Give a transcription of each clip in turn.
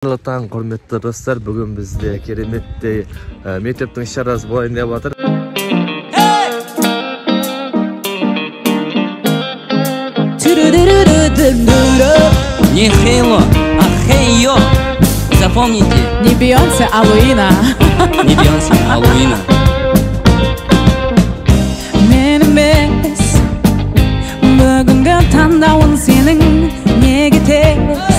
Таң құрметті достар, бүгін бізде кереметте мектептің іс-шарасы болайын деп жатыр. Не Хейло, а Хейо. Запомните. Не Бейонсе, а Луина. Не Бейонсе, а Луина. Men emes, бүгінгі таңдауын сенің неге тез?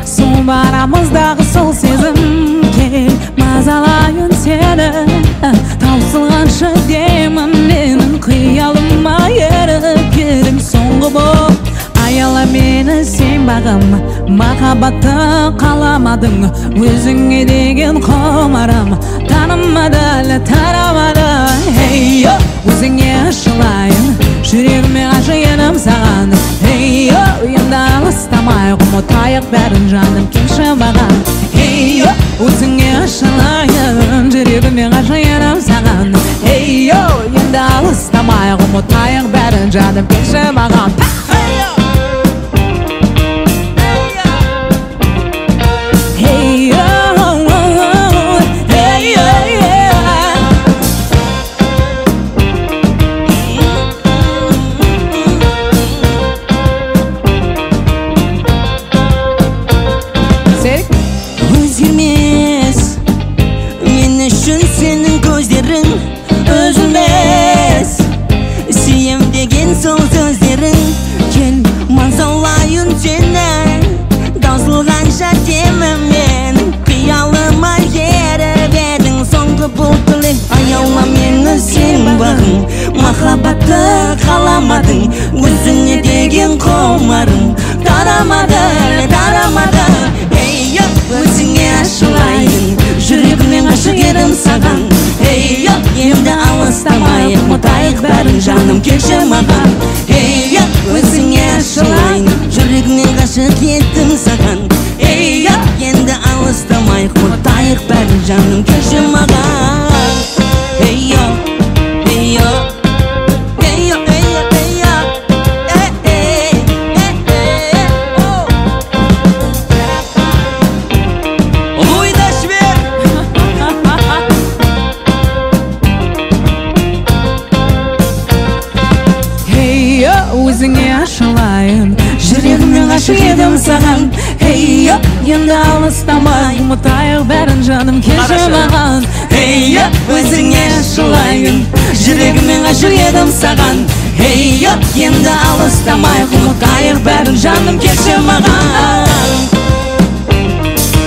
Son aramızдағы сол сезім, кел мазалайын сені. Таусылғанша деймін менің қиялыма еріп келдің соңғы боп. Аяла мені сен бағым, махаббатты қаламадың, өзіңе деген құмарым танымады әлі тарамады. Ей-йо, өзіңе ашылайын, жүрегіме ғашығым саған. Ей-йо, енді алыстамай ұмытайық бәрін жаным, келші маған. Ей-йо, өзіңе ашылайын, жүрегіме ғашығым саған. Ей-йо, енді алыстамай ұмытайық бәрін жаным, келші маған. Өзгермес мен үшін сенің көздерің, үзілмес сүйем деген сол сөздерің. Кел мазалайын сені, таусылғанша демім мен, қиялыма еріп едің соңғы бұл тілек. Аяла мені сен бағым, махаббатты қаламадың, өзіңе деген құмарым тарамады, тарамады. Өзіңе ашылайын, жүрегіме ғашығым саған. Ей-йо, енді алыстамай ұмытайық бәрін жаным, келші маған. Ей-йо, өзіңе ашылайын, жүрегіме ғашығым саған. Ей-йо, енді алыстамай ұмытайық бәрін жаным, келші маған. Ей-йо, ей-йо, ей-йо, ей-йо, ей-йо, өзіңе ашылайын, жүрегіме ғашығым саған. Ей-йо, енді алыстамай ұмытайық бәрін жаным, келші маған. Ей-йо, өзіңе ашылайын, жүрегіме ғашығым саған. Ей-йо, енді алыстамай ұмытайық бәрін жаным, келші маған.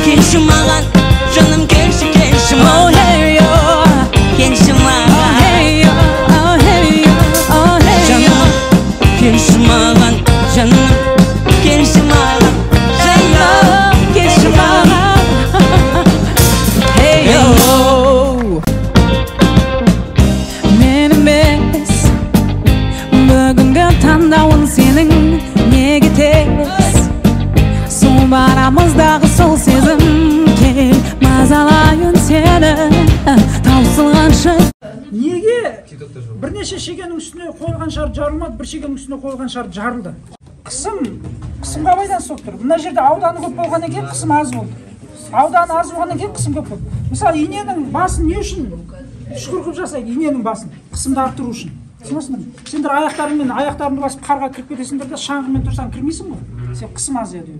Келші маған, жаным, келші, келші маған. Келші маған, келші маған, жаным, келші маған, жаным, келші маған. Мен емес, бүгінгі таңдауын сенің неге тез? Сол арамыздағы сол сезім, кел мазалайын сені, таусылғанша. Неге бірнеше шегенің үстіне қойылған шар жарылмады, бір шегенің үстіне қойылған шар жарылды? Қысымға байланысты болып тұр. Мына жерде ауданы көп болғаннан кейін қысым аз болды. Ауданы аз болғаннан кейін қысым көп болды. Мысалы, иненің басын не үшін шүкір қылып жасайды? Иненің басын қысымды арттыру үшін. Түсінесіңдер ме? Сендер аяқтарыңды басып қарға кіріп кетесіңдер де, шаңғымен тұрсаң кірмейсің ғой. Сен қысым аз еді.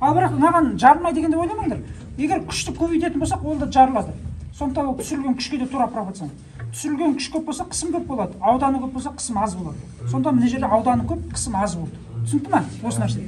Ал бірақ маған жарылмайды дегенде ойламаңдар. Егер күшті көбейтетін болсақ, ол да жарылады. Сондықтан ол түсірілген күшке де тура пропорционал. Түсірілген күш көп болса, қысым көп болады. Ауданы көп болса, қысым аз болады. Сонда мына жерде ауданы көп, қысым аз болды. Түсінікті ме? Осы нәрсе.